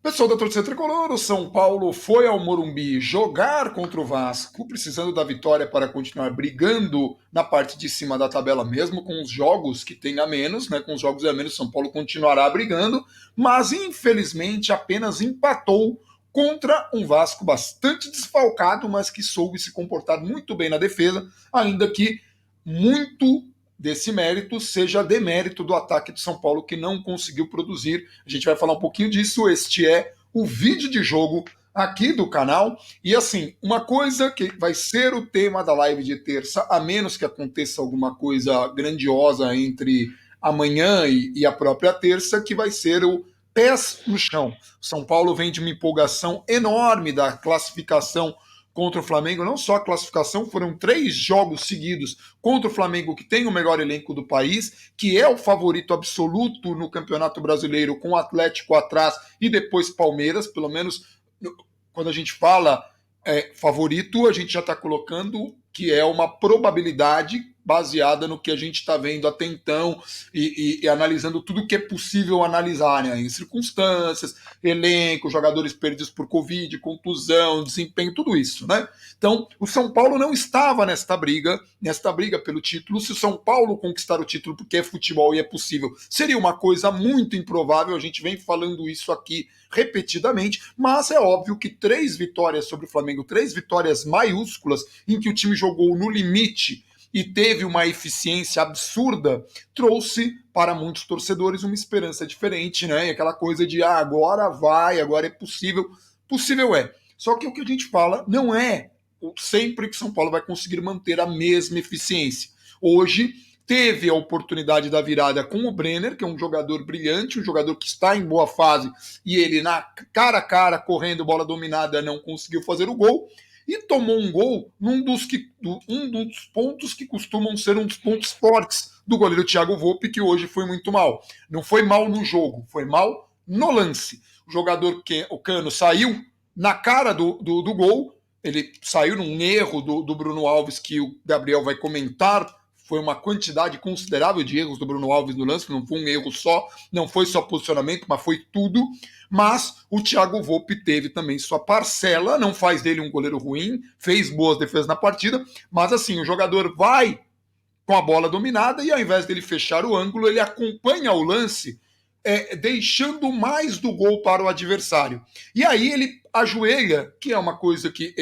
Pessoal da torcida tricolor, o São Paulo foi ao Morumbi jogar contra o Vasco, precisando da vitória para continuar brigando na parte de cima da tabela, mesmo com os jogos que tem a menos, né? Com os jogos a menos, o São Paulo continuará brigando, mas infelizmente apenas empatou contra um Vasco bastante desfalcado, mas que soube se comportar muito bem na defesa, ainda que muito desse mérito seja demérito do ataque de São Paulo, que não conseguiu produzir. A gente vai falar um pouquinho disso. Este é o vídeo de jogo aqui do canal. E assim, uma coisa que vai ser o tema da live de terça, a menos que aconteça alguma coisa grandiosa entre amanhã e a própria terça, que vai ser o pés no chão. São Paulo vem de uma empolgação enorme da classificação contra o Flamengo, não só a classificação, foram 3 jogos seguidos contra o Flamengo, que tem o melhor elenco do país, que é o favorito absoluto no Campeonato Brasileiro, com o Atlético atrás e depois Palmeiras, pelo menos quando a gente fala favorito, a gente já está colocando que é uma probabilidade baseada no que a gente está vendo até então e analisando tudo que é possível analisar, né? Em circunstâncias, elenco, jogadores perdidos por Covid, contusão, desempenho, tudo isso, né? Então, o São Paulo não estava nesta briga pelo título. Se o São Paulo conquistar o título porque é futebol e é possível, seria uma coisa muito improvável, a gente vem falando isso aqui repetidamente, mas é óbvio que 3 vitórias sobre o Flamengo, 3 vitórias maiúsculas, em que o time jogou no limite e teve uma eficiência absurda, trouxe para muitos torcedores uma esperança diferente, né? E aquela coisa de agora vai, agora é possível. Possível é. Só que o que a gente fala não é sempre que São Paulo vai conseguir manter a mesma eficiência. Hoje teve a oportunidade da virada com o Brenner, que é um jogador brilhante, um jogador que está em boa fase, e ele na cara a cara, correndo, bola dominada, não conseguiu fazer o gol, e tomou um gol um dos pontos que costumam ser um dos pontos fortes do goleiro Thiago Volpe, que hoje foi muito mal. Não foi mal no jogo, foi mal no lance. O jogador, o Cano, saiu na cara do gol, ele saiu num erro do Bruno Alves, que o Gabriel vai comentar. Foi uma quantidade considerável de erros do Bruno Alves no lance, não foi um erro só, não foi só posicionamento, mas foi tudo. Mas o Thiago Volpe teve também sua parcela, não faz dele um goleiro ruim, fez boas defesas na partida, mas assim, o jogador vai com a bola dominada e ao invés dele fechar o ângulo, ele acompanha o lance, deixando mais do gol para o adversário. E aí ele ajoelha, que é uma coisa que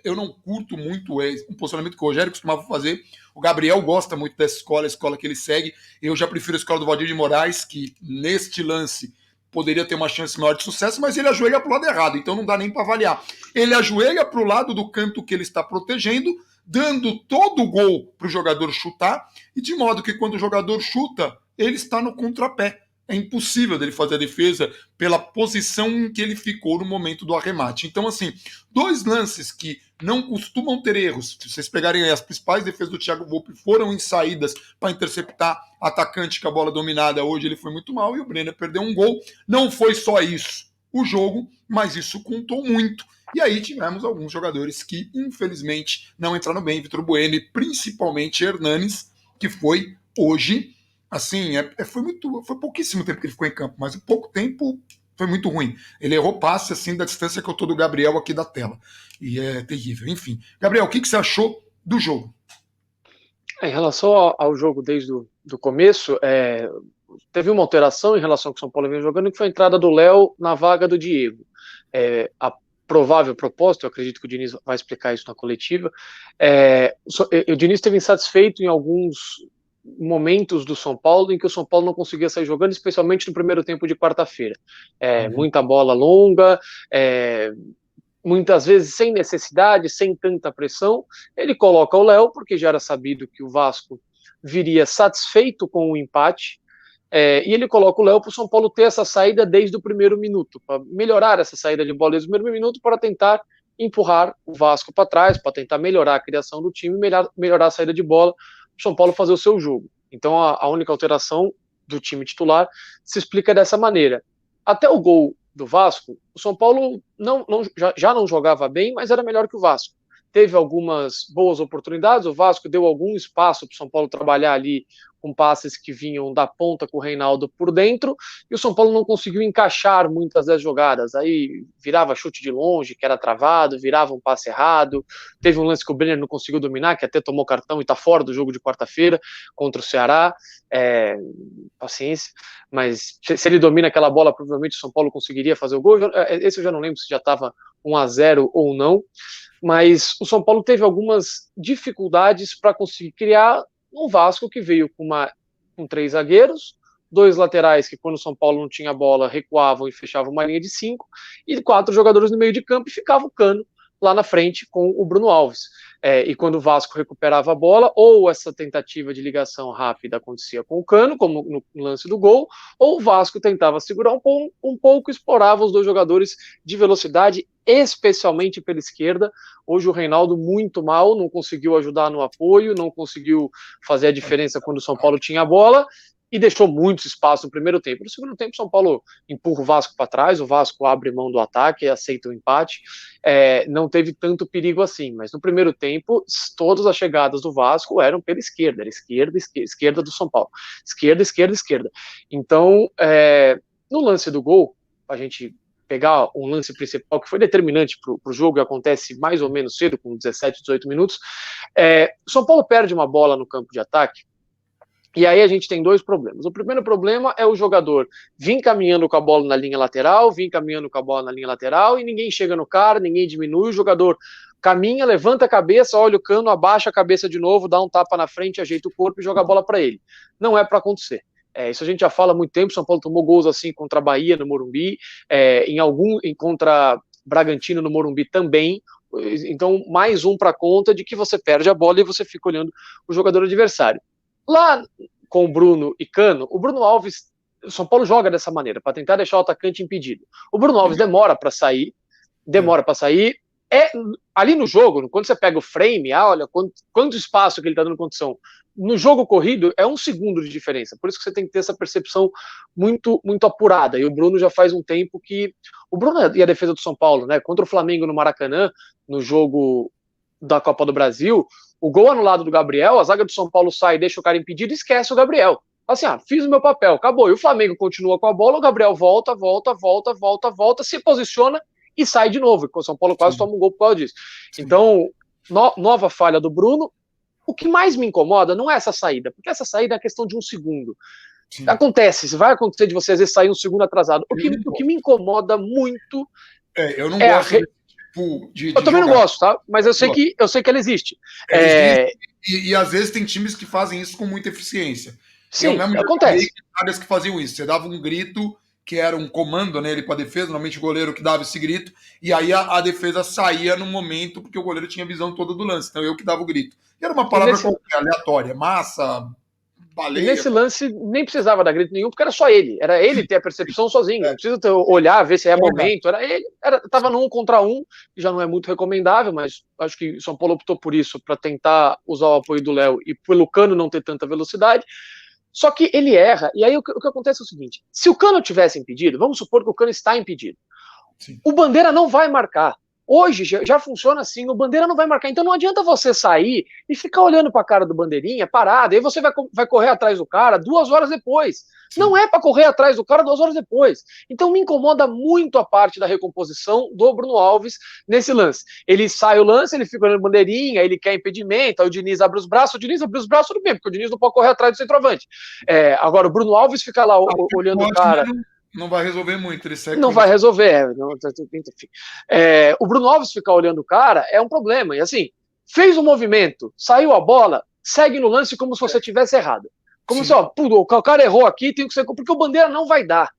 eu não curto muito, é um posicionamento que o Rogério costumava fazer. O Gabriel gosta muito dessa escola, a escola que ele segue. Eu já prefiro a escola do Valdir de Moraes, que neste lance poderia ter uma chance maior de sucesso, mas ele ajoelha para o lado errado, então não dá nem para avaliar. Ele ajoelha para o lado do canto que ele está protegendo, dando todo o gol para o jogador chutar, e de modo que quando o jogador chuta, ele está no contrapé. É impossível dele fazer a defesa pela posição em que ele ficou no momento do arremate. Então, assim, 2 lances que não costumam ter erros. Se vocês pegarem aí, as principais defesas do Thiago Volpe foram em saídas para interceptar atacante com a bola dominada. Hoje ele foi muito mal e o Brenner perdeu um gol. Não foi só isso o jogo, mas isso contou muito. E aí tivemos alguns jogadores que, infelizmente, não entraram bem. Vitor Bueno e principalmente Hernanes, que foi hoje, assim, foi pouquíssimo tempo que ele ficou em campo, mas em pouco tempo foi muito ruim. Ele errou passe, assim, da distância que eu tô do Gabriel aqui da tela. E é terrível. Enfim. Gabriel, o que você achou do jogo? Em relação ao jogo desde o começo, teve uma alteração em relação ao que o São Paulo vinha jogando, que foi a entrada do Léo na vaga do Diego. A provável propósito, eu acredito que o Diniz vai explicar isso na coletiva, o Diniz esteve insatisfeito em alguns momentos do São Paulo em que o São Paulo não conseguia sair jogando, especialmente no primeiro tempo de quarta-feira. Muita bola longa, muitas vezes sem necessidade, sem tanta pressão. Ele coloca o Léo, porque já era sabido que o Vasco viria satisfeito com o empate, e ele coloca o Léo para o São Paulo ter essa saída desde o primeiro minuto, para melhorar essa saída de bola desde o primeiro minuto, para tentar empurrar o Vasco para trás, para tentar melhorar a criação do time, melhorar a saída de bola, para o São Paulo fazer o seu jogo. Então a única alteração do time titular se explica dessa maneira. Até o gol do Vasco, o São Paulo já não jogava bem, mas era melhor que o Vasco. Teve algumas boas oportunidades, o Vasco deu algum espaço para o São Paulo trabalhar ali com passes que vinham da ponta com o Reinaldo por dentro, e o São Paulo não conseguiu encaixar muitas das jogadas. Aí virava chute de longe, que era travado, virava um passe errado. Teve um lance que o Brenner não conseguiu dominar, que até tomou cartão e está fora do jogo de quarta-feira contra o Ceará. Paciência, mas se ele domina aquela bola, provavelmente o São Paulo conseguiria fazer o gol. Esse eu já não lembro se já estava 1-0 ou não, mas o São Paulo teve algumas dificuldades para conseguir criar um Vasco que veio com 3 zagueiros, 2 laterais que quando o São Paulo não tinha bola recuavam e fechavam uma linha de 5, e 4 jogadores no meio de campo e ficava o Cano lá na frente com o Bruno Alves. E quando o Vasco recuperava a bola, ou essa tentativa de ligação rápida acontecia com o Cano, como no lance do gol, ou o Vasco tentava segurar um pouco, explorava os 2 jogadores de velocidade, especialmente pela esquerda. Hoje o Reinaldo muito mal, não conseguiu ajudar no apoio, não conseguiu fazer a diferença quando o São Paulo tinha a bola, e deixou muito espaço no primeiro tempo. No segundo tempo, o São Paulo empurra o Vasco para trás, o Vasco abre mão do ataque, aceita o empate. Não teve tanto perigo assim, mas no primeiro tempo, todas as chegadas do Vasco eram pela esquerda, era esquerda do São Paulo. Esquerda. Então, no lance do gol, a gente pegar um lance principal que foi determinante para o jogo e acontece mais ou menos cedo, com 17, 18 minutos, o São Paulo perde uma bola no campo de ataque. E aí a gente tem 2 problemas. O primeiro problema é o jogador vir caminhando com a bola na linha lateral, e ninguém chega no cara, ninguém diminui, o jogador caminha, levanta a cabeça, olha o Cano, abaixa a cabeça de novo, dá um tapa na frente, ajeita o corpo e joga a bola para ele. Não é para acontecer. Isso a gente já fala há muito tempo. São Paulo tomou gols assim contra a Bahia no Morumbi, contra Bragantino no Morumbi também. Então, mais um para conta de que você perde a bola e você fica olhando o jogador adversário. Lá com o Bruno e Cano, o Bruno Alves, o São Paulo joga dessa maneira, para tentar deixar o atacante impedido. O Bruno Alves demora para sair. Ali no jogo, quando você pega o frame, olha quanto espaço que ele está dando condição. No jogo corrido, é 1 segundo de diferença. Por isso que você tem que ter essa percepção muito, muito apurada. E o Bruno já faz um tempo que... O Bruno e a defesa do São Paulo, né? Contra o Flamengo no Maracanã, no jogo da Copa do Brasil, o gol anulado do Gabriel, a zaga do São Paulo sai, deixa o cara impedido e esquece o Gabriel. Assim, fiz o meu papel, acabou. E o Flamengo continua com a bola, o Gabriel volta, se posiciona e sai de novo. O São Paulo quase toma um gol por causa disso. Sim. Então, nova falha do Bruno. O que mais me incomoda não é essa saída, porque essa saída é questão de 1 segundo. Sim. Vai acontecer de você às vezes sair 1 segundo atrasado. O que me incomoda muito eu não gosto eu também não gosto, tá? Mas eu sei que ela existe. E às vezes tem times que fazem isso com muita eficiência. Sim, acontece. Várias que faziam isso. Você dava um grito que era um comando nele para a defesa, normalmente o goleiro que dava esse grito, e aí a defesa saía no momento porque o goleiro tinha a visão toda do lance. Então eu que dava o grito. E era uma palavra qualquer, aleatória, massa, baleia. E nesse lance nem precisava dar grito nenhum, porque era só ele. Era ele ter a percepção sozinho. Não precisa olhar, ver se é momento. Era ele. Estava no 1 contra 1, que já não é muito recomendável, mas acho que o São Paulo optou por isso, para tentar usar o apoio do Léo e pelo Cano não ter tanta velocidade. Só que ele erra. E aí o que acontece é o seguinte: se o Cano tivesse impedido, vamos supor que o Cano está impedido. Sim. O Bandeira não vai marcar. Hoje já funciona assim, o Bandeira não vai marcar, então não adianta você sair e ficar olhando para a cara do Bandeirinha, parado, aí você vai correr atrás do cara 2 horas depois. Sim. Não é para correr atrás do cara 2 horas depois. Então me incomoda muito a parte da recomposição do Bruno Alves nesse lance. Ele sai o lance, ele fica olhando o Bandeirinha, ele quer impedimento, aí o Diniz abre os braços, tudo bem, porque o Diniz não pode correr atrás do centroavante. Agora o Bruno Alves fica lá olhando o cara... Não vai resolver muito. Não vai resolver. Enfim. O Bruno Alves ficar olhando o cara é um problema. E assim, fez um movimento, saiu a bola, segue no lance como se você tivesse errado. Como se, o cara errou aqui, tem que ser... Porque o Bandeira não vai dar.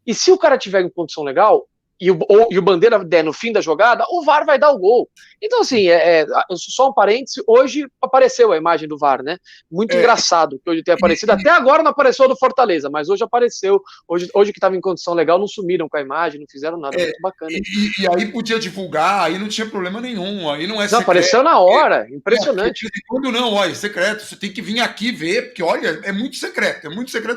E se o cara tiver em condição legal, e o Bandeira der no fim da jogada, o VAR vai dar o gol. Então, assim, só um parêntese, hoje apareceu a imagem do VAR, né? Muito engraçado que hoje tenha aparecido. Até agora não apareceu do Fortaleza, mas hoje apareceu. Hoje que estava em condição legal, não sumiram com a imagem, não fizeram nada. Muito bacana. E aí podia divulgar, aí não tinha problema nenhum. Aí não é secreto. Apareceu na hora, impressionante. Quando não, olha, secreto, você tem que vir aqui ver, porque, olha, é muito secreto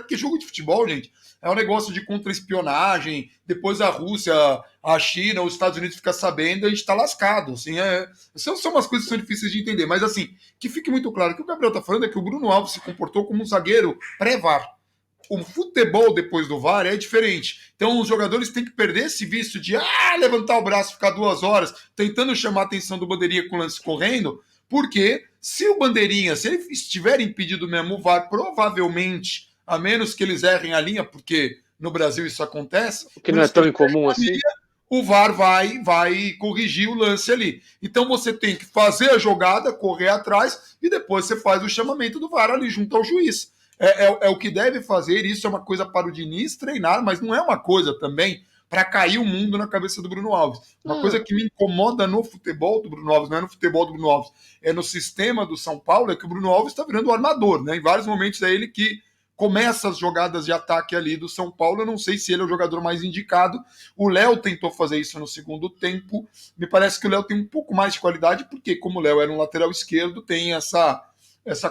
porque jogo de futebol, gente, é um negócio de contra-espionagem, depois a Rússia, a China, os Estados Unidos ficam sabendo, a gente está lascado. Assim, são umas coisas que são difíceis de entender, mas assim, que fique muito claro, o que o Gabriel está falando é que o Bruno Alves se comportou como um zagueiro pré-VAR. O futebol depois do VAR é diferente. Então os jogadores têm que perder esse vício de levantar o braço, ficar 2 horas tentando chamar a atenção do bandeirinha com o lance correndo, porque se o bandeirinha, se ele estiver impedido mesmo, o VAR provavelmente, a menos que eles errem a linha, porque no Brasil isso acontece, que não é tão incomum assim. O VAR vai corrigir o lance ali. Então você tem que fazer a jogada, correr atrás e depois você faz o chamamento do VAR ali junto ao juiz. É o que deve fazer, isso é uma coisa para o Diniz treinar, mas não é uma coisa também para cair o mundo na cabeça do Bruno Alves. Uma coisa que me incomoda no futebol do Bruno Alves, não é no futebol do Bruno Alves, é no sistema do São Paulo, é que o Bruno Alves está virando o armador, né? Em vários momentos é ele que começa as jogadas de ataque ali do São Paulo. Eu não sei se ele é o jogador mais indicado. O Léo tentou fazer isso no segundo tempo. Me parece que o Léo tem um pouco mais de qualidade, porque como o Léo era um lateral esquerdo, tem essa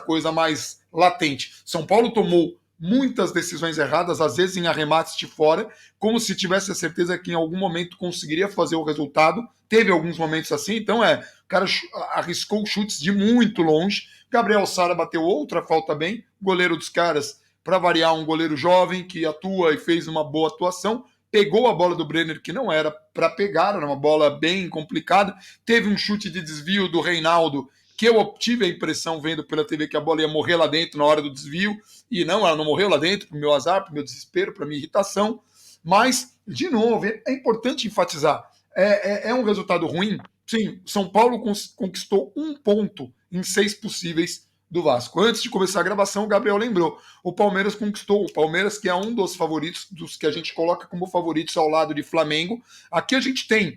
coisa mais latente. São Paulo tomou muitas decisões erradas, às vezes em arremates de fora, como se tivesse a certeza que em algum momento conseguiria fazer o resultado. Teve alguns momentos assim, então o cara arriscou chutes de muito longe. Gabriel Sara bateu outra falta bem, goleiro dos caras, para variar, um goleiro jovem que atua e fez uma boa atuação, pegou a bola do Brenner, que não era para pegar, era uma bola bem complicada, teve um chute de desvio do Reinaldo, que eu tive a impressão, vendo pela TV, que a bola ia morrer lá dentro na hora do desvio, e não, ela não morreu lá dentro, para o meu azar, para o meu desespero, para a minha irritação, mas, de novo, é importante enfatizar, é um resultado ruim? Sim, São Paulo conquistou 1 ponto em 6 possíveis do Vasco. Antes de começar a gravação, o Gabriel lembrou, o Palmeiras conquistou, o Palmeiras que é um dos favoritos, dos que a gente coloca como favoritos ao lado de Flamengo. Aqui a gente tem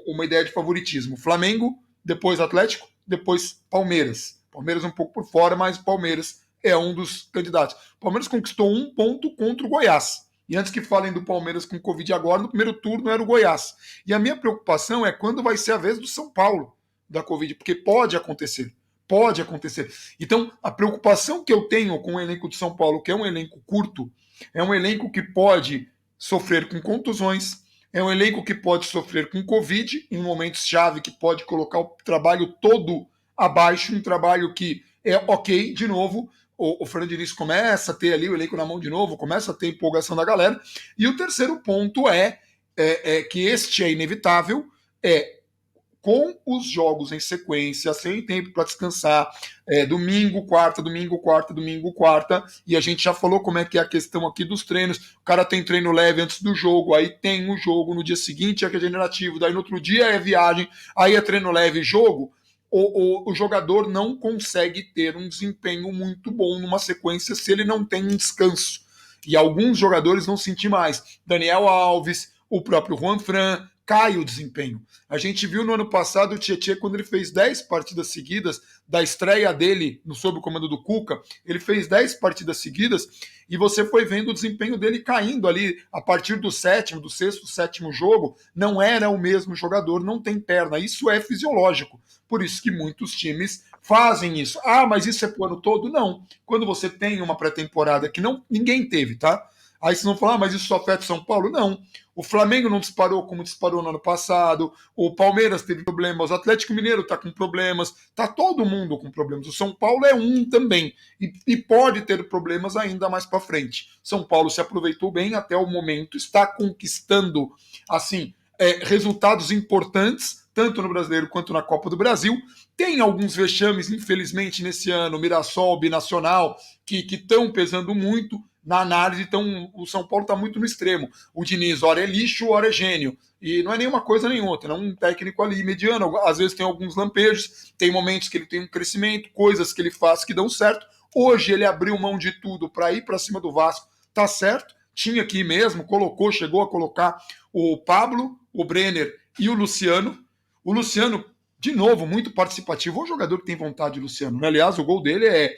uma ideia de favoritismo, Flamengo, depois Atlético, depois Palmeiras. Palmeiras um pouco por fora, mas o Palmeiras é um dos candidatos. O Palmeiras conquistou 1 ponto contra o Goiás. E antes que falem do Palmeiras com Covid agora, no primeiro turno era o Goiás. E a minha preocupação é quando vai ser a vez do São Paulo da Covid, porque pode acontecer. Pode acontecer. Então, a preocupação que eu tenho com o elenco de São Paulo, que é um elenco curto, é um elenco que pode sofrer com contusões, é um elenco que pode sofrer com Covid em momentos-chave, que pode colocar o trabalho todo abaixo, um trabalho que é ok, de novo, o Fernando Diniz começa a ter ali o elenco na mão de novo, começa a ter empolgação da galera. E o terceiro ponto é que este é inevitável, com os jogos em sequência, sem tempo para descansar, domingo, quarta, domingo, quarta, domingo, quarta, e a gente já falou como é que é a questão aqui dos treinos, o cara tem treino leve antes do jogo, aí tem o jogo, no dia seguinte é regenerativo, daí no outro dia é viagem, aí é treino leve e jogo, o jogador não consegue ter um desempenho muito bom numa sequência se ele não tem um descanso, e alguns jogadores vão sentir mais, Daniel Alves, o próprio Juan Fran, cai o desempenho. A gente viu no ano passado o Tietchan, quando ele fez 10 partidas seguidas, da estreia dele sob o comando do Cuca, ele fez 10 partidas seguidas e você foi vendo o desempenho dele caindo ali a partir do sexto, sétimo jogo, não era o mesmo jogador, não tem perna, isso é fisiológico. Por isso que muitos times fazem isso. Mas isso é pro ano todo? Não. Quando você tem uma pré-temporada que ninguém teve, tá? Aí vocês vão falar, mas isso só afeta o São Paulo? Não. O Flamengo não disparou como disparou no ano passado, o Palmeiras teve problemas, o Atlético Mineiro está com problemas, está todo mundo com problemas. O São Paulo é um também, e pode ter problemas ainda mais para frente. São Paulo se aproveitou bem até o momento, está conquistando assim resultados importantes, tanto no Brasileiro quanto na Copa do Brasil. Tem alguns vexames, infelizmente, nesse ano, Mirassol, Binacional, que estão pesando muito na análise, então o São Paulo está muito no extremo. O Diniz, ora é lixo, ora é gênio. E não é nenhuma coisa nem outra, é um técnico ali mediano, às vezes tem alguns lampejos, tem momentos que ele tem um crescimento, coisas que ele faz que dão certo. Hoje ele abriu mão de tudo para ir para cima do Vasco, tá certo, tinha que ir mesmo, chegou a colocar o Pablo, o Brenner e o Luciano. O Luciano, de novo, muito participativo, é um jogador que tem vontade, Luciano, né? Aliás, o gol dele é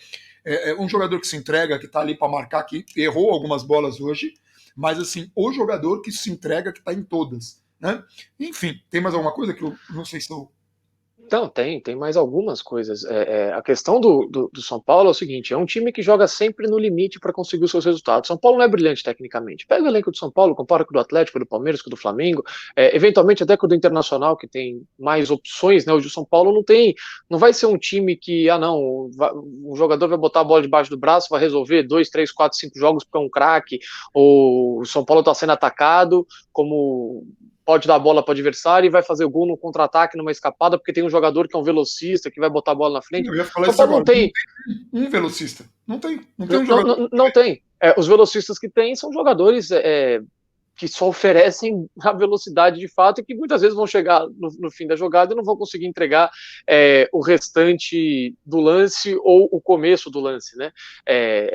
um jogador que se entrega, que está ali para marcar, que errou algumas bolas hoje, mas assim, o jogador que se entrega, que está em todas, né? Enfim, tem mais alguma coisa que eu não sei se eu... Então, tem mais algumas coisas. A questão do São Paulo é o seguinte: é um time que joga sempre no limite para conseguir os seus resultados. São Paulo não é brilhante tecnicamente. Pega o elenco do São Paulo, compara com o do Atlético, do Palmeiras, com o do Flamengo, eventualmente até com o do Internacional, que tem mais opções, né? Hoje o São Paulo não tem, não vai ser um time que, não, um jogador vai botar a bola debaixo do braço, vai resolver 2, 3, 4, 5 jogos porque é um craque, ou o São Paulo está sendo atacado, como pode dar a bola para o adversário e vai fazer o gol no contra-ataque, numa escapada, porque tem um jogador que é um velocista, que vai botar a bola na frente. Eu ia falar São isso Paulo não agora. Não tem. tem um velocista. Não tem Não, um jogador. não tem. Os velocistas que tem são jogadores que só oferecem a velocidade de fato e que muitas vezes vão chegar no fim da jogada e não vão conseguir entregar o restante do lance ou o começo do lance, né?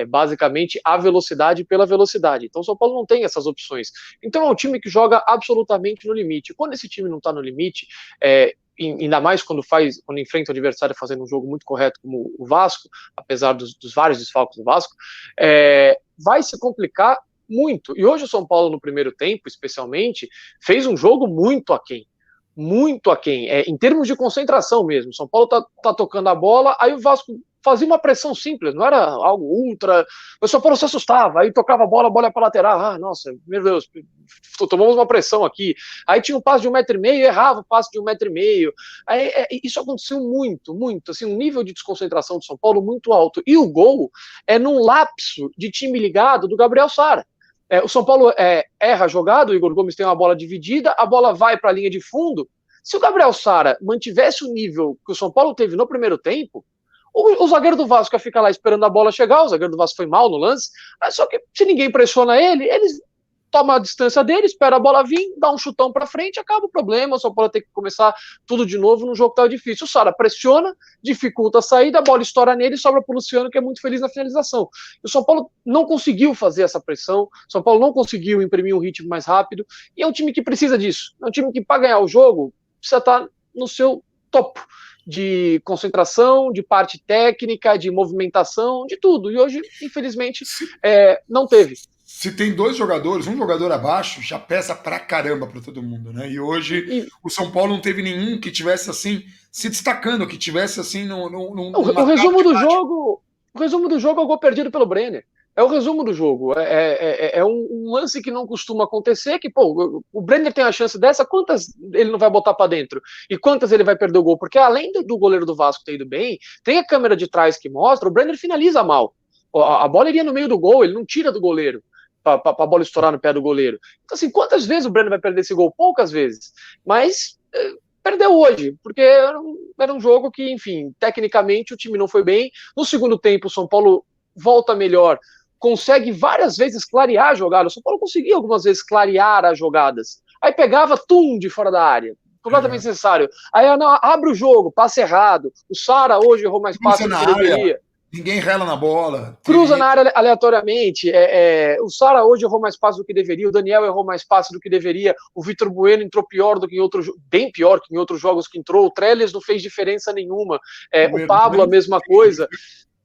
Basicamente a velocidade pela velocidade. Então o São Paulo não tem essas opções. Então é um time que joga absolutamente no limite. Quando esse time não está no limite, ainda mais quando enfrenta o adversário fazendo um jogo muito correto como o Vasco, apesar dos vários desfalques do Vasco, vai se complicar muito. E hoje o São Paulo, no primeiro tempo, especialmente, fez um jogo muito aquém. Muito aquém. Em termos de concentração mesmo. O São Paulo tá tocando a bola, aí o Vasco fazia uma pressão simples, não era algo ultra. O São Paulo se assustava, aí tocava a bola ia para lateral. Nossa, meu Deus, tomamos uma pressão aqui. Aí tinha um passe de 1,5 m, errava o passe de 1,5 m. Isso aconteceu muito, muito. Assim, um nível de desconcentração do São Paulo muito alto. E o gol é num lapso de time ligado do Gabriel Sara. O São Paulo erra a jogada, o Igor Gomes tem uma bola dividida, a bola vai para a linha de fundo. Se o Gabriel Sara mantivesse o nível que o São Paulo teve no primeiro tempo, o zagueiro do Vasco ia ficar lá esperando a bola chegar, o zagueiro do Vasco foi mal no lance, só que se ninguém pressiona ele toma a distância dele, espera a bola vir, dá um chutão para frente, acaba o problema, o São Paulo tem que começar tudo de novo num jogo que tá difícil. O Sara pressiona, dificulta a saída, a bola estoura nele e sobra pro Luciano, que é muito feliz na finalização. E o São Paulo não conseguiu fazer essa pressão, o São Paulo não conseguiu imprimir um ritmo mais rápido, e é um time que precisa disso. É um time que, para ganhar o jogo, precisa estar no seu topo de concentração, de parte técnica, de movimentação, de tudo. E hoje, infelizmente, não teve. Se tem dois jogadores, um jogador abaixo, já pesa pra caramba pra todo mundo, né? E hoje o São Paulo não teve nenhum que tivesse assim se destacando, que tivesse assim o resumo do jogo, o resumo do jogo é o gol perdido pelo Brenner. É o resumo do jogo. É um lance que não costuma acontecer, que, pô, o Brenner tem a chance dessa, quantas ele não vai botar para dentro? E quantas ele vai perder o gol? Porque além do goleiro do Vasco ter ido bem, tem a câmera de trás que mostra, o Brenner finaliza mal. A bola iria no meio do gol, ele não tira do goleiro para a bola estourar no pé do goleiro. Então, assim, quantas vezes o Brenner vai perder esse gol? Poucas vezes. Mas perdeu hoje, porque era um jogo que, enfim, tecnicamente o time não foi bem. No segundo tempo, o São Paulo volta melhor, consegue várias vezes clarear a jogada. O São Paulo conseguia algumas vezes clarear as jogadas. Aí pegava de fora da área. Completamente necessário. Aí abre o jogo, passe errado. O Sara hoje errou mais passes do que deveria. Ninguém rela na bola. Cruza na área aleatoriamente. O Sara hoje errou mais passes do que deveria. O Daniel errou mais passes do que deveria. O Vitor Bueno entrou pior do que em outros, bem pior que em outros jogos que entrou. O Trellis não fez diferença nenhuma. O Pablo, a mesma coisa.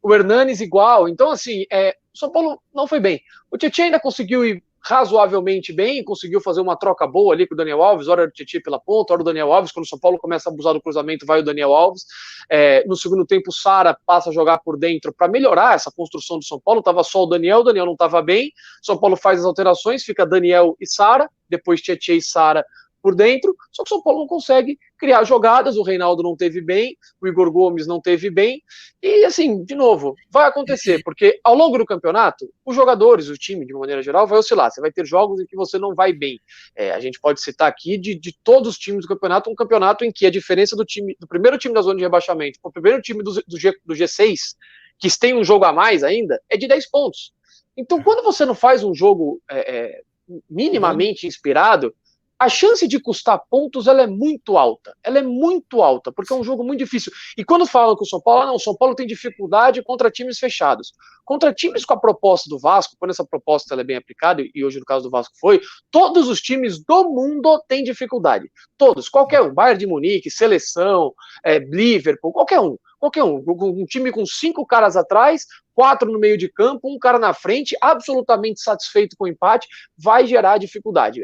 O Hernanes igual. Então, assim, o São Paulo não foi bem. O Tietchan ainda conseguiu ir razoavelmente bem, conseguiu fazer uma troca boa ali com o Daniel Alves, hora do Tietchan pela ponta, hora do Daniel Alves, quando o São Paulo começa a abusar do cruzamento, vai o Daniel Alves. No segundo tempo, o Sara passa a jogar por dentro para melhorar essa construção do São Paulo, estava só o Daniel não estava bem, São Paulo faz as alterações, fica Daniel e Sara, depois Tietchan e Sara por dentro, só que o São Paulo não consegue criar jogadas, o Reinaldo não teve bem, o Igor Gomes não teve bem, e assim, de novo, vai acontecer, porque ao longo do campeonato, os jogadores, o time, de uma maneira geral, vai oscilar, você vai ter jogos em que você não vai bem, a gente pode citar aqui de todos os times do campeonato, um campeonato em que a diferença do primeiro time da zona de rebaixamento para o primeiro time do G6, que tem um jogo a mais ainda, é de 10 pontos. Então, quando você não faz um jogo minimamente inspirado, a chance de custar pontos ela é muito alta. Ela é muito alta, porque é um jogo muito difícil. E quando falam que o São Paulo, não, o São Paulo tem dificuldade contra times fechados. Contra times com a proposta do Vasco, quando essa proposta ela é bem aplicada, e hoje no caso do Vasco foi, todos os times do mundo têm dificuldade. Todos, qualquer um. Bayern de Munique, Seleção, Liverpool, qualquer um. Um time com 5 caras atrás, 4 no meio de campo, um cara na frente, absolutamente satisfeito com o empate, vai gerar dificuldade.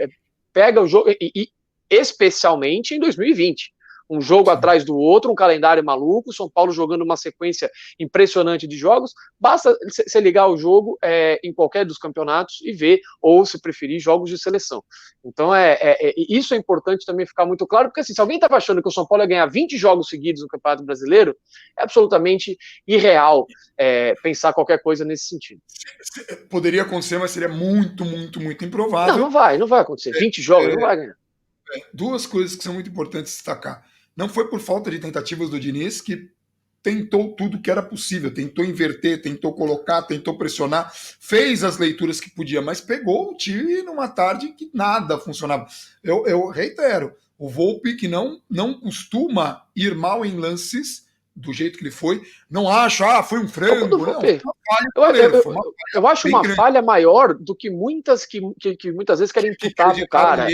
Pega o jogo, e especialmente em 2020. um jogo atrás do outro, um calendário maluco, São Paulo jogando uma sequência impressionante de jogos, basta você ligar o jogo em qualquer dos campeonatos e ver, ou se preferir, jogos de seleção. Então isso é importante também ficar muito claro, porque assim, se alguém estava achando que o São Paulo ia ganhar 20 jogos seguidos no Campeonato Brasileiro, é absolutamente irreal pensar qualquer coisa nesse sentido. Poderia acontecer, mas seria muito, muito, muito improvável. Não vai acontecer. 20 jogos não vai ganhar. Duas coisas que são muito importantes destacar. Não foi por falta de tentativas do Diniz que tentou tudo que era possível, tentou inverter, tentou colocar, tentou pressionar, fez as leituras que podia, mas pegou o time numa tarde que nada funcionava. Eu reitero, o Volpi, que não costuma ir mal em lances do jeito que ele foi, não acho, foi um frango, não, foi uma falha. Eu acho uma falha maior do que muitas que muitas vezes querem imputar pro cara.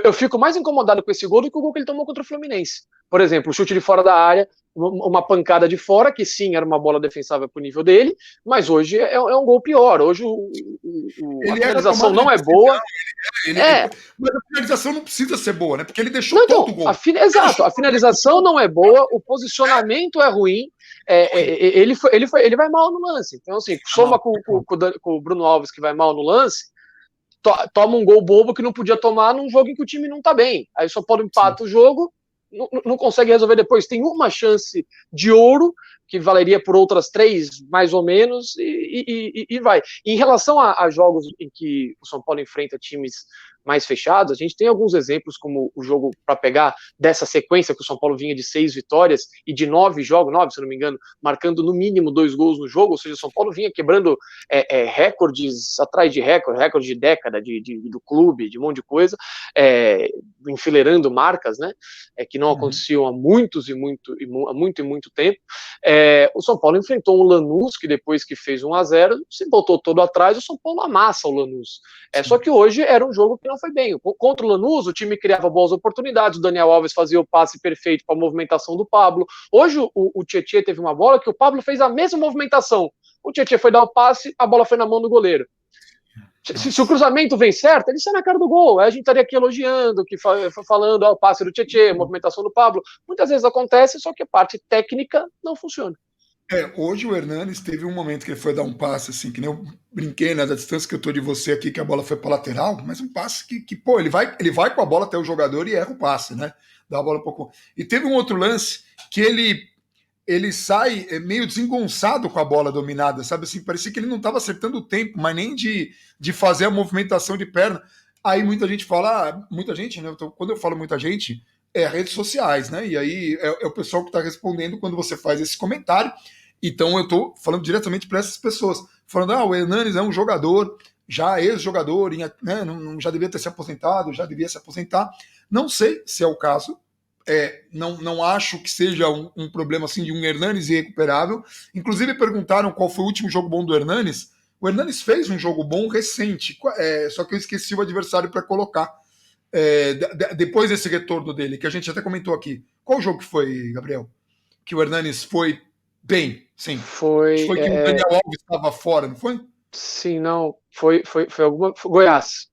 Eu fico mais incomodado com esse gol do que o gol que ele tomou contra o Fluminense. Por exemplo, o chute de fora da área, uma pancada de fora, que sim, era uma bola defensável pro nível dele, mas hoje é um gol pior. Hoje a finalização não é boa. Mas a finalização não precisa ser boa, né? Porque ele deixou todo o gol. Exato, a finalização não é boa, o posicionamento é ruim, ele vai mal no lance. Então, assim, soma com o Bruno Alves, que vai mal no lance, toma um gol bobo que não podia tomar num jogo em que o time não tá bem. Aí o São Paulo empata o jogo, não consegue resolver depois. Tem uma chance de ouro, que valeria por outras 3, mais ou menos, e vai. Em relação a jogos em que o São Paulo enfrenta times mais fechados, a gente tem alguns exemplos, como o jogo para pegar dessa sequência que o São Paulo vinha de 6 vitórias e de 9 jogos, 9, se não me engano, marcando no mínimo 2 gols no jogo, ou seja, o São Paulo vinha quebrando recordes atrás de recorde de década do clube, de um monte de coisa, enfileirando marcas, né, que não aconteciam há muito tempo. O São Paulo enfrentou um Lanús que depois que fez 1-0, se botou todo atrás, o São Paulo amassa o Lanús. Só que hoje era um jogo que não foi bem. Contra o Lanús, o time criava boas oportunidades, o Daniel Alves fazia o passe perfeito para a movimentação do Pablo. Hoje o Tietê teve uma bola que o Pablo fez a mesma movimentação. O Tietê foi dar o passe, a bola foi na mão do goleiro. Se o cruzamento vem certo, ele sai na cara do gol. Aí a gente estaria aqui elogiando, falando o passe do Tietê, a movimentação do Pablo. Muitas vezes acontece, só que a parte técnica não funciona. Hoje o Hernanes teve um momento que ele foi dar um passe, assim, que nem eu brinquei, né, da distância que eu tô de você aqui, que a bola foi para lateral, mas um passe que pô, ele vai com a bola até o jogador e erra o passe, né? Dá a bola um pouco. E teve um outro lance que ele sai meio desengonçado com a bola dominada, sabe assim? Parecia que ele não estava acertando o tempo, mas nem de fazer a movimentação de perna. Aí muita gente fala, muita gente, né? Então, quando eu falo muita gente, redes sociais, né? E aí é o pessoal que está respondendo quando você faz esse comentário. Então eu estou falando diretamente para essas pessoas, falando, o Hernanes é um jogador, já ex-jogador, né, já devia ter se aposentado, já devia se aposentar. Não sei se é o caso, não acho que seja um problema assim de um Hernanes irrecuperável. Inclusive perguntaram qual foi o último jogo bom do Hernanes. O Hernanes fez um jogo bom recente, só que eu esqueci o adversário para colocar. Depois desse retorno dele, que a gente até comentou aqui. Qual jogo que foi, Gabriel? Que o Hernanes foi bem, sim. Foi que o Daniel Alves estava fora, não foi? Sim, não. Foi alguma. Goiás.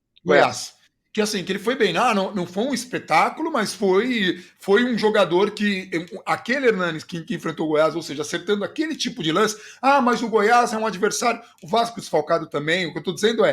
Que assim, que ele foi bem. Não foi um espetáculo, mas foi um jogador que. Aquele Hernanes que enfrentou o Goiás, ou seja, acertando aquele tipo de lance. Mas o Goiás é um adversário. O Vasco desfalcado também. O que eu estou dizendo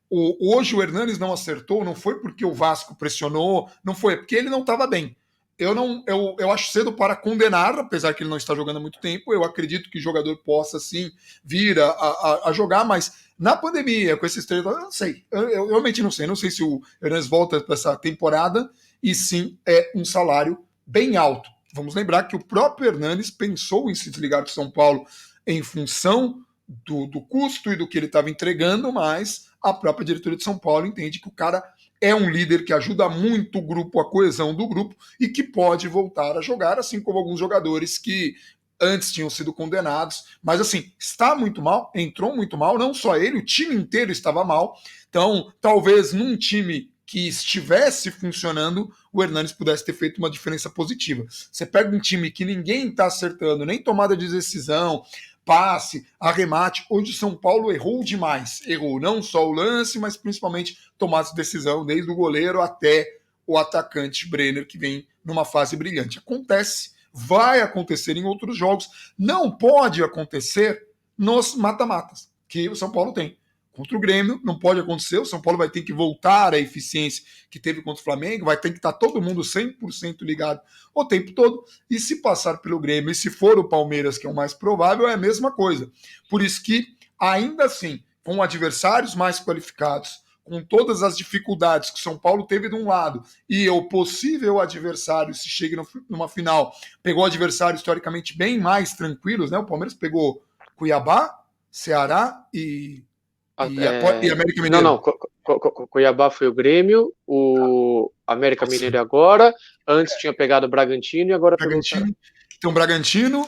hoje o Hernanes não acertou, não foi porque o Vasco pressionou, não foi, porque ele não estava bem. Eu acho cedo para condenar, apesar que ele não está jogando há muito tempo. Eu acredito que o jogador possa sim vir a jogar, mas na pandemia, com esses três, eu não sei. Eu realmente não sei. Não sei se o Hernanes volta para essa temporada, e sim é um salário bem alto. Vamos lembrar que o próprio Hernanes pensou em se desligar do São Paulo em função do custo e do que ele estava entregando, mas a própria diretoria de São Paulo entende que o cara é um líder que ajuda muito o grupo, a coesão do grupo, e que pode voltar a jogar, assim como alguns jogadores que antes tinham sido condenados. Mas assim, está muito mal, entrou muito mal, não só ele, o time inteiro estava mal. Então, talvez num time que estivesse funcionando, o Hernanes pudesse ter feito uma diferença positiva. Você pega um time que ninguém está acertando, nem tomada de decisão, passe, arremate. Hoje o São Paulo errou demais. Errou não só o lance, mas principalmente tomada de decisão, desde o goleiro até o atacante Brenner, que vem numa fase brilhante. Acontece, vai acontecer em outros jogos, não pode acontecer nos mata-matas, que o São Paulo tem. Contra o Grêmio, não pode acontecer, o São Paulo vai ter que voltar à eficiência que teve contra o Flamengo, vai ter que estar todo mundo 100% ligado o tempo todo, e se passar pelo Grêmio, e se for o Palmeiras, que é o mais provável, é a mesma coisa. Por isso que, ainda assim, com adversários mais qualificados, com todas as dificuldades que o São Paulo teve de um lado, e o possível adversário, se chega numa final, pegou adversários historicamente bem mais tranquilos, né? O Palmeiras pegou Cuiabá, Ceará e América Mineiro. Não, Cuiabá foi o Grêmio, o América Mineiro agora, antes tinha pegado o Bragantino e agora pegou o Ceará. Então, Bragantino,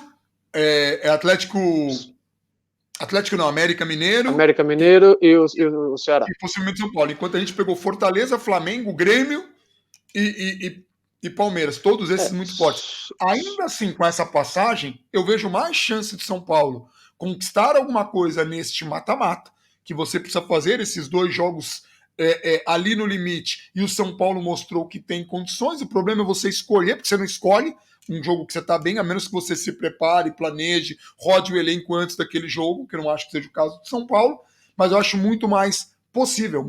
Atlético não, América Mineiro. América Mineiro e o Ceará. E possivelmente São Paulo. Enquanto a gente pegou Fortaleza, Flamengo, Grêmio e Palmeiras. Todos esses muito fortes. Ainda assim, com essa passagem, eu vejo mais chance de São Paulo conquistar alguma coisa neste mata-mata, que você precisa fazer esses 2 jogos ali no limite, e o São Paulo mostrou que tem condições. O problema é você escolher, porque você não escolhe um jogo que você está bem, a menos que você se prepare, planeje, rode o elenco antes daquele jogo, que eu não acho que seja o caso de São Paulo, mas eu acho muito mais possível,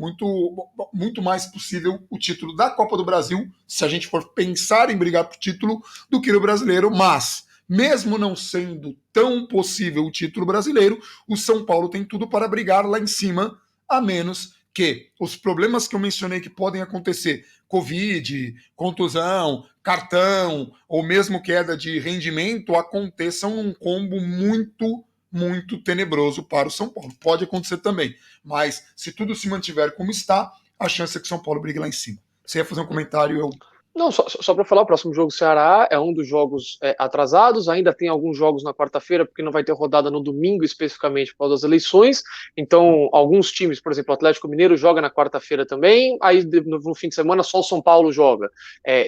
muito mais possível o título da Copa do Brasil, se a gente for pensar em brigar por título, do que no brasileiro. Mas, mesmo não sendo tão possível o título brasileiro, o São Paulo tem tudo para brigar lá em cima, a menos que os problemas que eu mencionei que podem acontecer, Covid, contusão, cartão, ou mesmo queda de rendimento, aconteçam num combo muito tenebroso para o São Paulo. Pode acontecer também, mas se tudo se mantiver como está, a chance é que o São Paulo brigue lá em cima. Você ia fazer um comentário, Não, só para falar, o próximo jogo do Ceará é um dos jogos atrasados, ainda tem alguns jogos na quarta-feira, porque não vai ter rodada no domingo especificamente por causa das eleições, então alguns times, por exemplo, o Atlético Mineiro joga na quarta-feira também, aí no fim de semana só o São Paulo joga,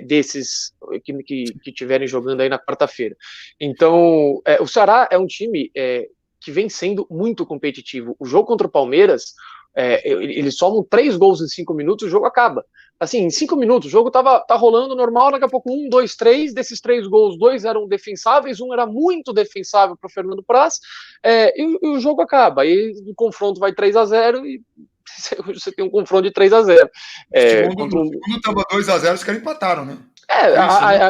desses que tiverem jogando aí na quarta-feira. Então, o Ceará é um time que vem sendo muito competitivo. O jogo contra o Palmeiras, eles somam 3 gols em 5 minutos, o jogo acaba. Assim, em 5 minutos, o jogo tá rolando normal, daqui a pouco 1, 2, 3, desses 3 gols, 2 eram defensáveis, um era muito defensável para o Fernando Praz, e o jogo acaba, aí o confronto vai 3-0 e você tem um confronto de 3-0. Quando estava 2-0, os caras empataram, né?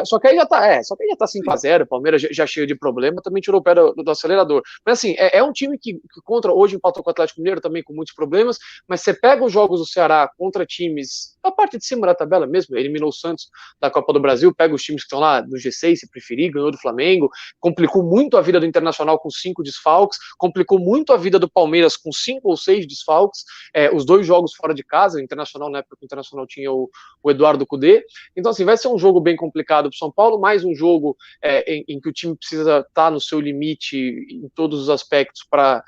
Só que aí já tá 5-0, o Palmeiras já cheio de problema, também tirou o pé do acelerador. Mas assim, é um time que contra, hoje empatou com o Atlético Mineiro também com muitos problemas, mas você pega os jogos do Ceará contra times, a parte de cima da tabela mesmo, eliminou o Santos da Copa do Brasil, pega os times que estão lá no G6, se preferir, ganhou do Flamengo, complicou muito a vida do Internacional com 5 desfalques, complicou muito a vida do Palmeiras com 5 ou 6 desfalques, os 2 jogos fora de casa, o Internacional, na época o Internacional tinha o Eduardo Cudê, então assim, vai ser um jogo bem complicado para o São Paulo, mais um jogo em que o time precisa estar no seu limite em todos os aspectos para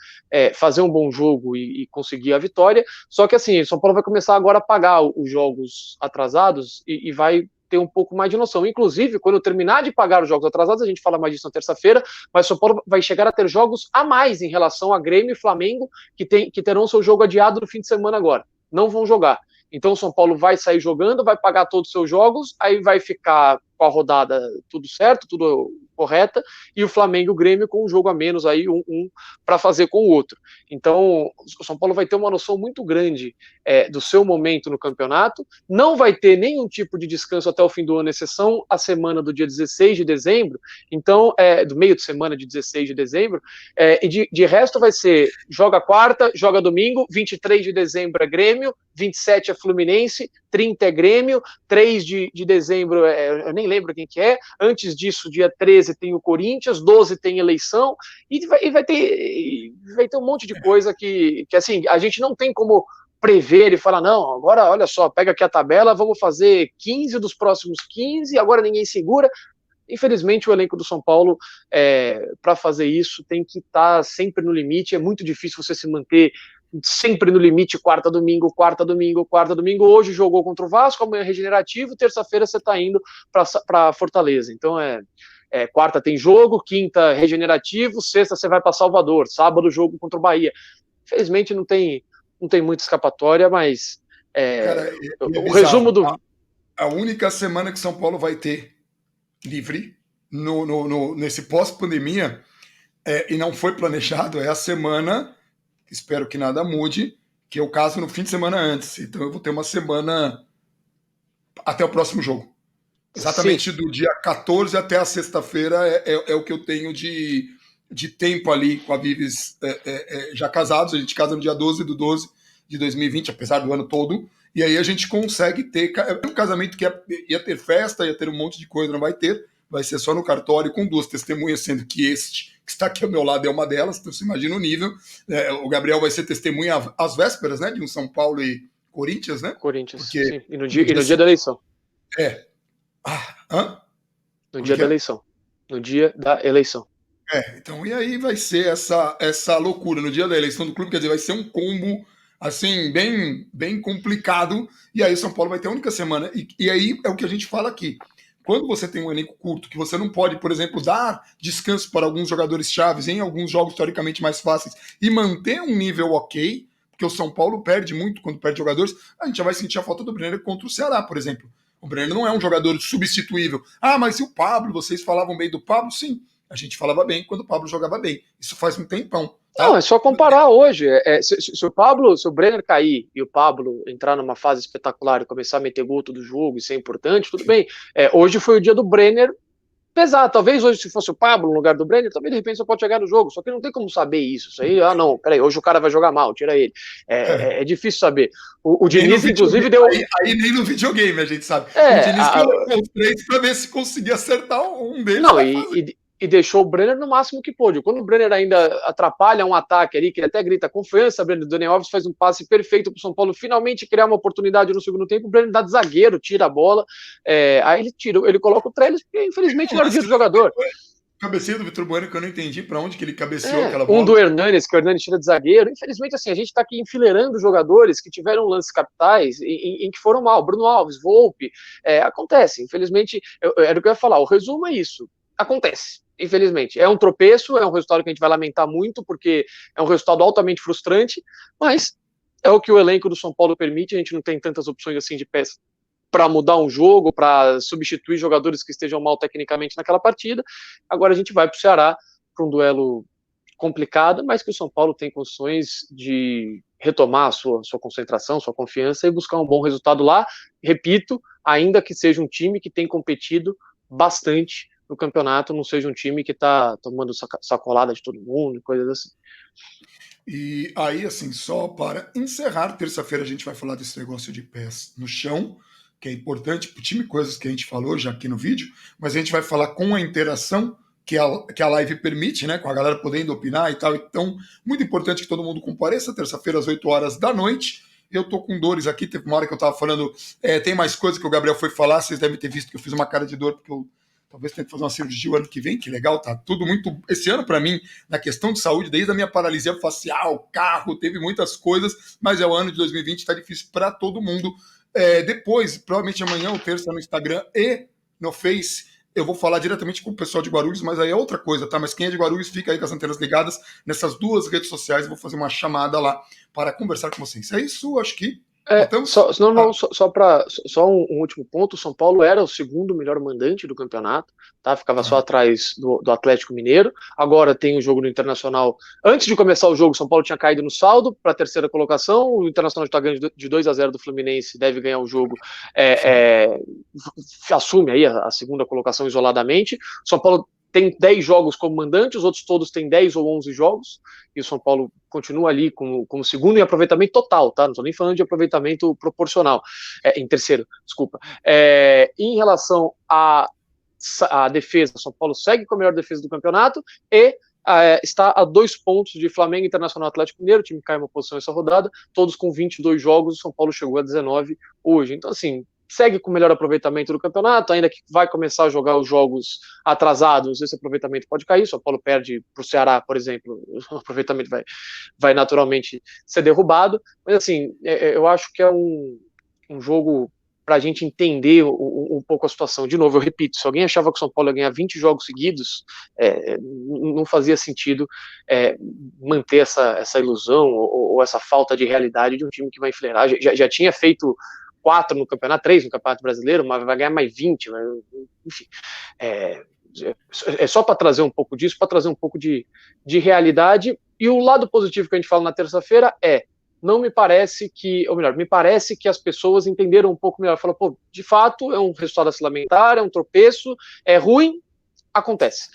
fazer um bom jogo e conseguir a vitória. Só que assim, o São Paulo vai começar agora a pagar os jogos atrasados e vai ter um pouco mais de noção. Inclusive, quando terminar de pagar os jogos atrasados, a gente fala mais disso na terça-feira, mas o São Paulo vai chegar a ter jogos a mais em relação a Grêmio e Flamengo, que terão seu jogo adiado no fim de semana agora. Não vão jogar. Então o São Paulo vai sair jogando, vai pagar todos os seus jogos, aí vai ficar com a rodada tudo certo, tudo correta, e o Flamengo e o Grêmio com um jogo a menos aí, um para fazer com o outro. Então o São Paulo vai ter uma noção muito grande do seu momento no campeonato, não vai ter nenhum tipo de descanso até o fim do ano, exceção a semana do dia 16 de dezembro, então, do meio de semana de 16 de dezembro, e de resto vai ser, joga quarta, joga domingo, 23 de dezembro é Grêmio, 27 é Fluminense, 30 é Grêmio, 3 de dezembro, eu nem lembro quem que é, antes disso, dia 13 tem o Corinthians, 12 tem eleição, e vai ter um monte de coisa que assim, a gente não tem como prever e falar, não, agora olha só, pega aqui a tabela, vamos fazer 15 dos próximos 15, agora ninguém segura. Infelizmente, o elenco do São Paulo, para fazer isso, tem que estar sempre no limite, é muito difícil você se manter sempre no limite, quarta, domingo, hoje jogou contra o Vasco, amanhã é regenerativo, terça-feira você está indo para Fortaleza, então quarta tem jogo, quinta regenerativo, sexta você vai para Salvador, sábado jogo contra o Bahia. Infelizmente não tem muita escapatória, mas cara, o resumo do... A única semana que São Paulo vai ter livre nesse pós-pandemia, e não foi planejado, é a semana, espero que nada mude, que eu caso no fim de semana antes. Então eu vou ter uma semana até o próximo jogo. Exatamente Sim, do dia 14 até a sexta-feira é o que eu tenho de tempo ali com a Vives já casados. A gente casa no dia 12/12 de 2020, apesar do ano todo. E aí a gente consegue ter um casamento que ia ter festa, ia ter um monte de coisa, não vai ter. Vai ser só no cartório com 2 testemunhas, sendo que este que está aqui ao meu lado é uma delas. Então você imagina o nível. O Gabriel vai ser testemunha às vésperas, né, de um São Paulo e Corinthians, né? Corinthians, Porque sim. E no no dia dia da eleição. é. Hã? No Como é dia que da é? eleição. No dia da eleição. Então, e aí vai ser essa loucura no dia da eleição do clube, quer dizer, vai ser um combo assim, bem complicado, e aí o São Paulo vai ter a única semana, e aí é o que a gente fala aqui. Quando você tem um elenco curto, que você não pode, por exemplo, dar descanso para alguns jogadores chaves em alguns jogos teoricamente mais fáceis e manter um nível ok, porque o São Paulo perde muito quando perde jogadores, a gente já vai sentir a falta do Brenner contra o Ceará, por exemplo. O Brenner não é um jogador substituível. Ah, mas e o Pablo? Vocês falavam bem do Pablo? Sim, a gente falava bem quando o Pablo jogava bem. Isso faz um tempão, Não, é tá? só comparar hoje. Se o Brenner cair e o Pablo entrar numa fase espetacular e começar a meter gol todo jogo, isso é importante, tudo bem. Hoje foi o dia do Brenner pesar. Talvez hoje, se fosse o Pablo no lugar do Brenner, também de repente você pode chegar no jogo. Só que não tem como saber isso. Isso aí, não, peraí, hoje o cara vai jogar mal, tira ele. É. É difícil saber. O Nem no Diniz, inclusive, videogame, deu. aí nem no videogame a gente sabe. O É, Diniz colocou os 3 para ver se conseguia acertar um deles, Não, vai fazer. e deixou o Brenner no máximo que pôde. Quando o Brenner ainda atrapalha um ataque ali, que ele até grita confiança, o Brenner Daniel Alves faz um passe perfeito para o São Paulo finalmente criar uma oportunidade no segundo tempo, o Brenner dá de zagueiro, tira a bola, aí ele coloca o Trellis, porque infelizmente Um não era o dia lance do jogador. cabeceio do Vitor Bueno que eu não entendi para onde que ele cabeceou aquela Um bola. do Hernanes, que o Hernanes tira de zagueiro. Infelizmente, assim, a gente está aqui enfileirando jogadores que tiveram lances capitais em que foram mal. Bruno Alves, Volpe, acontece. Infelizmente, era o que eu ia falar. O resumo é isso. Acontece. Infelizmente. É um tropeço, é um resultado que a gente vai lamentar muito, porque é um resultado altamente frustrante, mas é o que o elenco do São Paulo permite. A gente não tem tantas opções assim de peças para mudar um jogo, para substituir jogadores que estejam mal tecnicamente naquela partida. Agora a gente vai para o Ceará para um duelo complicado, mas que o São Paulo tem condições de retomar a sua concentração, sua confiança e buscar um bom resultado lá. Repito, ainda que seja um time que tem competido bastante no campeonato, não seja um time que está tomando sacolada de todo mundo, coisas assim. E aí, assim, só para encerrar, terça-feira a gente vai falar desse negócio de pés no chão, que é importante para o time, coisas que a gente falou já aqui no vídeo, mas a gente vai falar com a interação que a live permite, né? Com a galera podendo opinar e tal. Então, muito importante que todo mundo compareça, terça-feira às 8 horas da noite. Eu tô com dores aqui, teve uma hora que eu tava falando, tem mais coisa que o Gabriel foi falar, vocês devem ter visto que eu fiz uma cara de dor, porque eu talvez tenha que fazer uma cirurgia o ano que vem, que legal, tá tudo muito. Esse ano, para mim, na questão de saúde, desde a minha paralisia facial, carro, teve muitas coisas, mas é o ano de 2020, tá difícil para todo mundo. Depois, provavelmente amanhã ou terça no Instagram e no Face, eu vou falar diretamente com o pessoal de Guarulhos, mas aí é outra coisa, tá? Mas quem é de Guarulhos, fica aí com as antenas ligadas nessas 2 redes sociais, eu vou fazer uma chamada lá para conversar com vocês. É isso, acho que matamos. Só um último ponto. O São Paulo era o segundo melhor mandante do campeonato, tá? Ficava só atrás do Atlético Mineiro. Agora tem o jogo no Internacional. Antes de começar o jogo, o São Paulo tinha caído no saldo para a terceira colocação. O Internacional está ganhando de 2-0 do Fluminense, deve ganhar o jogo. Assume aí a segunda colocação isoladamente. O São Paulo tem 10 jogos como mandante, os outros todos têm 10 ou 11 jogos, e o São Paulo continua ali como segundo em aproveitamento total, tá? Não estou nem falando de aproveitamento proporcional, em terceiro, desculpa. Em relação à defesa, o São Paulo segue com a melhor defesa do campeonato e está a 2 pontos de Flamengo, Internacional, Atlético Mineiro. O time cai uma posição essa rodada, todos com 22 jogos, o São Paulo chegou a 19 hoje. Então, assim, segue com o melhor aproveitamento do campeonato, ainda que vai começar a jogar os jogos atrasados, esse aproveitamento pode cair. São Paulo perde para o Ceará, por exemplo, o aproveitamento vai naturalmente ser derrubado, mas assim, eu acho que é um jogo para a gente entender um pouco a situação. De novo, eu repito, se alguém achava que o São Paulo ia ganhar 20 jogos seguidos, não fazia sentido manter essa ilusão ou essa falta de realidade de um time que vai enfileirar. Já tinha feito 4 no campeonato, 3 no campeonato brasileiro, mas vai ganhar mais 20, enfim. É só para trazer um pouco disso, para trazer um pouco de realidade. E o lado positivo que a gente fala na terça-feira não me parece que, ou melhor, me parece que as pessoas entenderam um pouco melhor. Falaram, pô, de fato, é um resultado a se lamentar, é um tropeço, é ruim, acontece.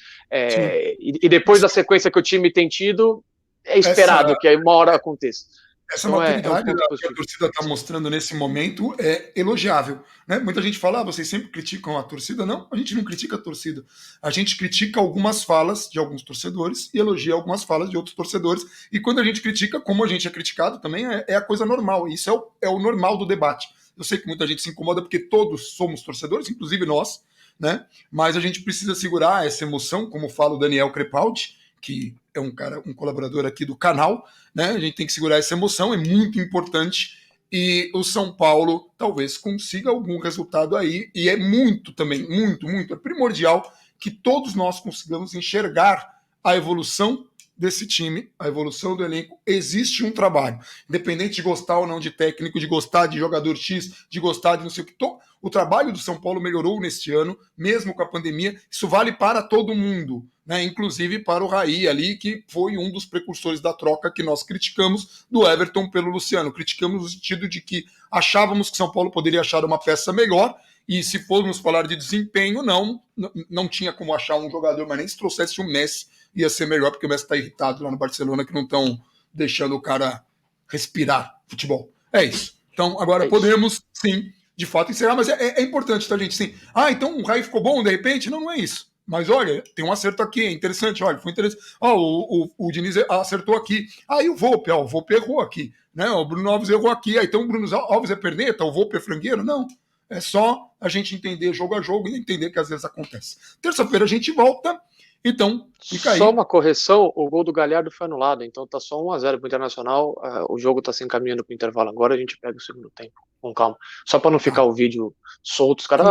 E depois da sequência que o time tem tido, é esperado que uma hora aconteça. Essa Então, maturidade um que a torcida está mostrando nesse momento é elogiável. Né? Muita gente fala, vocês sempre criticam a torcida. Não, a gente não critica a torcida. A gente critica algumas falas de alguns torcedores e elogia algumas falas de outros torcedores. E quando a gente critica, como a gente é criticado, também é a coisa normal. Isso é o normal do debate. Eu sei que muita gente se incomoda porque todos somos torcedores, inclusive nós, né? Mas a gente precisa segurar essa emoção, como fala o Daniel Crepaldi, que é um colaborador aqui do canal, né? A gente tem que segurar essa emoção, é muito importante. E o São Paulo talvez consiga algum resultado aí, e é muito também, muito, é primordial que todos nós consigamos enxergar a evolução desse time, a evolução do elenco. Existe um trabalho, independente de gostar ou não de técnico, de gostar de jogador X, de gostar de não sei o que. O trabalho do São Paulo melhorou neste ano, mesmo com a pandemia. Isso vale para todo mundo, né? Inclusive para o Raí ali, que foi um dos precursores da troca que nós criticamos do Everton pelo Luciano. Criticamos no sentido de que achávamos que São Paulo poderia achar uma peça melhor, e se formos falar de desempenho, não tinha como achar um jogador, mas nem se trouxesse um Messi ia ser melhor, porque o Messi está irritado lá no Barcelona, que não estão deixando o cara respirar futebol. É isso. Então, agora podemos, sim, de fato, encerrar, mas é importante, tá, gente? Sim. Então o Raí ficou bom, de repente? Não é isso. Mas olha, tem um acerto aqui, é interessante, olha, foi interessante. O Diniz acertou aqui. E o Volpe errou aqui. Né? O Bruno Alves errou aqui. Então o Bruno Alves é perneta, o Volpe é frangueiro? Não. É só a gente entender jogo a jogo e entender que às vezes acontece. Terça-feira a gente volta. Então, fica aí. Só uma correção, o gol do Galhardo foi anulado, então tá só 1-0 pro Internacional, o jogo tá se encaminhando pro intervalo agora, a gente pega o segundo tempo, com calma. Só pra não ficar o vídeo solto, os caras...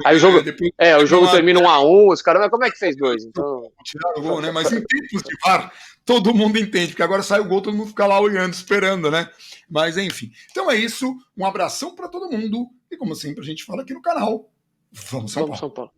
Aí o jogo termina 1-1, os caras, mas como é que fez 2? Então... Tiraram o gol, né? Mas em tempos de VAR, todo mundo entende, porque agora sai o gol, todo mundo fica lá olhando, esperando, né? Mas enfim. Então é isso, um abração pra todo mundo, e como sempre a gente fala aqui no canal, Vamos São Paulo.